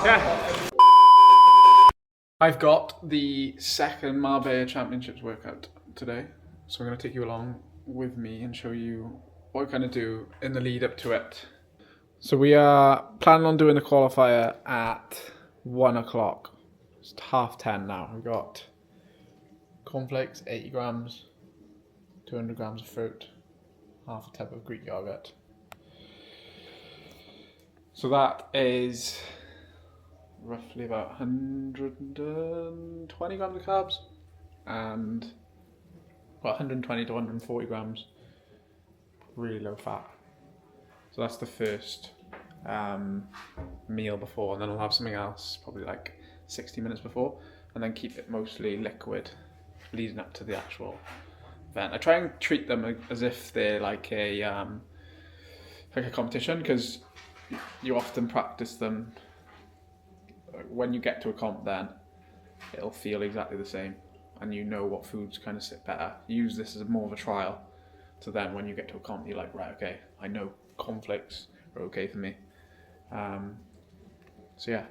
Yeah. I've got the second Marbella Championships workout today, so I'm going to take you along with me and show you what we're going to do in the lead up to it. So we are planning on doing the qualifier at 1 o'clock. It's 10:30 now. We've got cornflakes, 80 grams, 200 grams of fruit, half a tub of Greek yogurt. So that is roughly about 120 grams of carbs and 120 to 140 grams really low fat. So that's the first meal before, and then I'll have something else probably like 60 minutes before, and then keep it mostly liquid leading up to the actual event. I try and treat them as if they're like a competition, because you often practice them. When you get to a comp, then it'll feel exactly the same, and you know what foods kind of sit better. Use this as more of a trial, so then when you get to a comp, you're like, right, okay, I know cornflakes are okay for me. So yeah.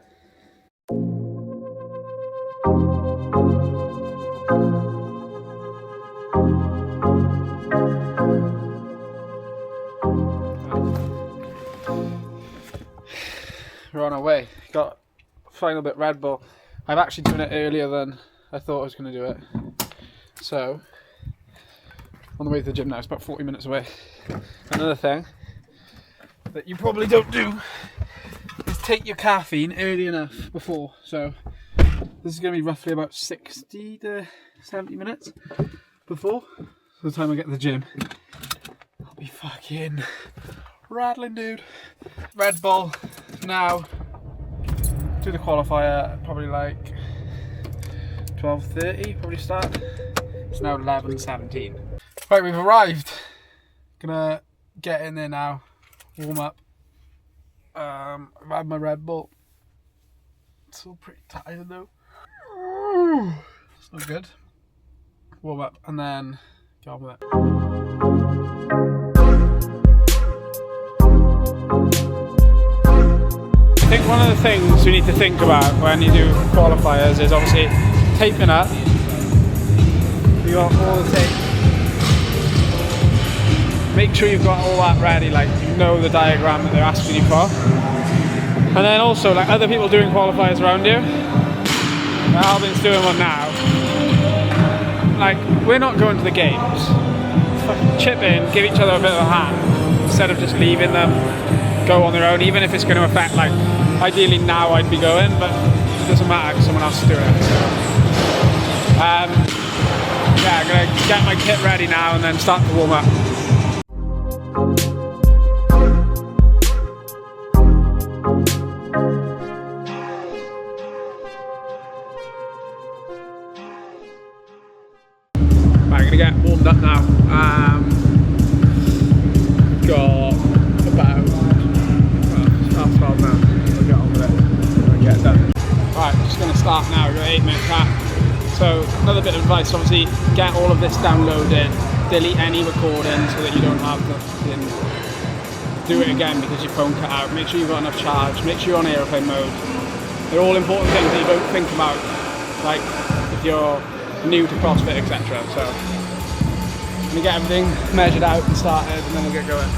We're on our way. Got a final bit Red Bull. I'm actually doing it earlier than I thought I was going to do it. So, on the way to the gym now, it's about 40 minutes away. Another thing that you probably don't do is take your caffeine early enough before. So, this is going to be roughly about 60 to 70 minutes before. So, the time I get to the gym, I'll be fucking rattling, dude. Red Bull now. Do the qualifier probably like 12:30, probably start. It's now 11:17. Right, we've arrived. Gonna get in there now, warm up. I've had my Red Bull. Still pretty tired though. It's not good. Warm up and then get on with it. I think one of the things we need to think about when you do qualifiers is obviously taping up. You got all the tape. Make sure you've got all that ready, like you know the diagram that they're asking you for. And then also like other people doing qualifiers around you. Albin's doing one now. Like, we're not going to the games. Fucking chip in, give each other a bit of a hand instead of just leaving them go on their own, even if it's going to affect, like, ideally now I'd be going, but it doesn't matter because someone else is doing it. So, yeah, I'm going to get my kit ready now and then start to warm up. Right, I'm going to get warmed up now. Got about 12 now. We'll get on with it and get it done. Right, just going to start now. We've got 8-minute cap. So another bit of advice, obviously get all of this downloaded, delete any recording so that you don't have to do it again because your phone cut out. Make sure you've got enough charge, make sure you're on airplane mode. They're all important things that you don't think about, like if you're new to CrossFit, etc. So I'm going to get everything measured out and started, and then we'll get going.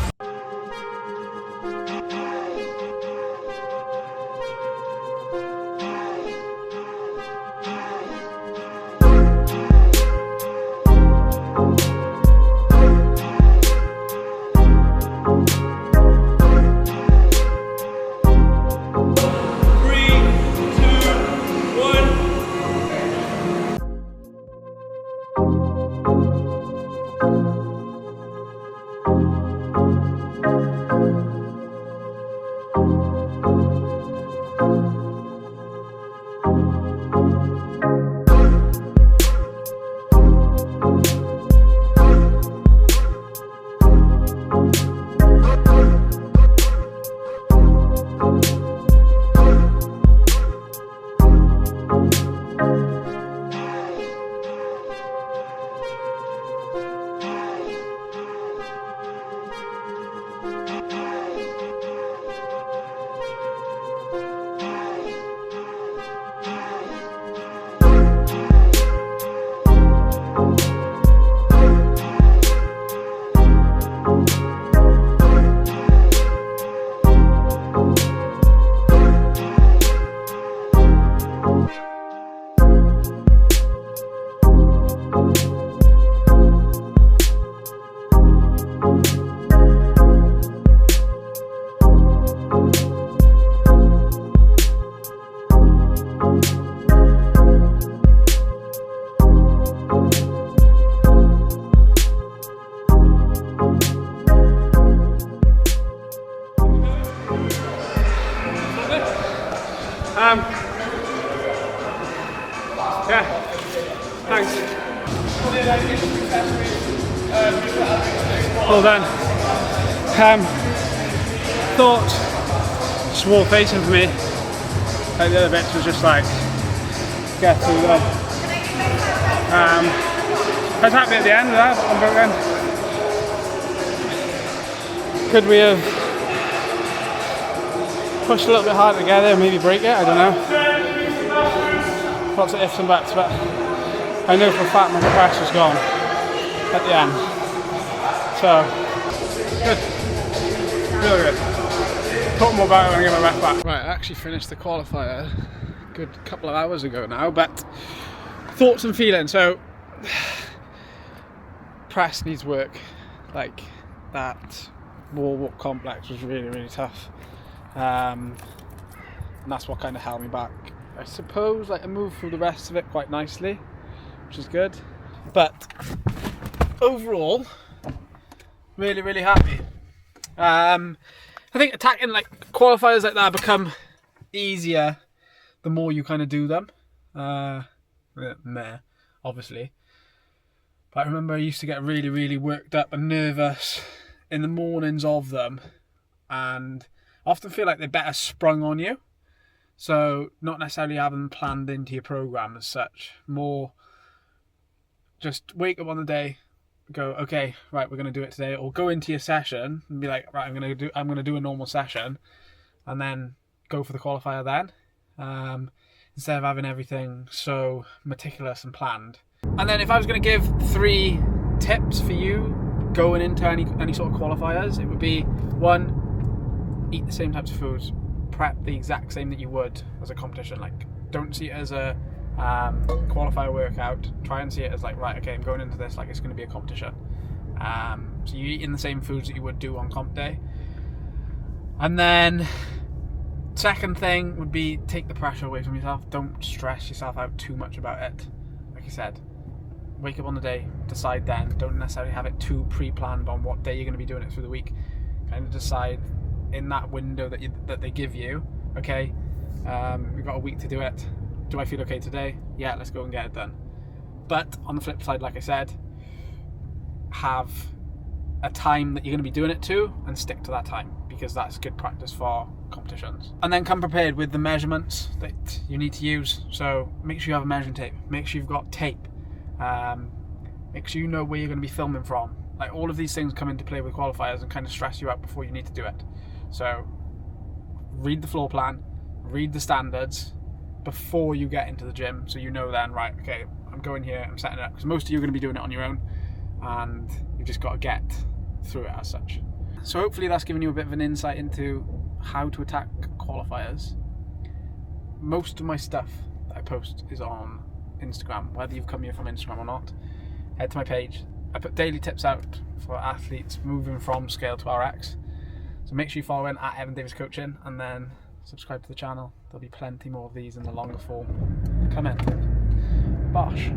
Well done. Thought small facing for me. Like the other bits was just like get through there. I was happy at the end of that. Could we have pushed a little bit harder together and maybe break it? I don't know. Lots of ifs and buts, but I know for a fact my press was gone at the end. So, good. Really good. Talk more about it when I get my ref back. Right, I actually finished the qualifier a good couple of hours ago now, but thoughts and feelings. So, press needs work. Like, that wall walk complex was really, really tough. And that's what kind of held me back. I suppose like I moved through the rest of it quite nicely, which is good. But overall, really, really happy. I think attacking like qualifiers like that become easier the more you kind of do them. Obviously. But I remember I used to get really, really worked up and nervous in the mornings of them, and I often feel like they're better sprung on you. So not necessarily having them planned into your program as such. More just wake up on the day, go, okay, right, we're going to do it today, or go into your session and be like, right, I'm going to do a normal session, and then go for the qualifier then, instead of having everything so meticulous and planned. And then if I was going to give 3 tips for you going into any sort of qualifiers, it would be 1, eat the same types of foods, prep the exact same that you would as a competition. Like, don't see it as a qualifier workout. Try and see it as like, right, okay, I'm going into this like it's going to be a competition. So you're eating the same foods that you would do on comp day. And then second thing would be take the pressure away from yourself. Don't stress yourself out too much about it. Like I said, wake up on the day, decide then. Don't necessarily have it too pre-planned on what day you're going to be doing it through the week. Kind of decide in that window that they give you. Okay, we've got a week to do it. Do I feel okay today? Yeah, let's go and get it done. But on the flip side, like I said, have a time that you're going to be doing it to and stick to that time, because that's good practice for competitions. And then come prepared with the measurements that you need to use. So make sure you have a measuring tape. Make sure you've got tape. Make sure you know where you're going to be filming from. Like, all of these things come into play with qualifiers and kind of stress you out before you need to do it. So read the floor plan, read the standards before you get into the gym, so you know then, right, okay, I'm going here, I'm setting it up, because most of you are going to be doing it on your own, and you've just got to get through it as such. So hopefully that's given you a bit of an insight into how to attack qualifiers. Most of my stuff that I post is on Instagram, whether you've come here from Instagram or not. Head to my page. I put daily tips out for athletes moving from scale to RX. So make sure you follow in at Evan Davis Coaching, and then subscribe to the channel. There'll be plenty more of these in the longer form coming. Bosh.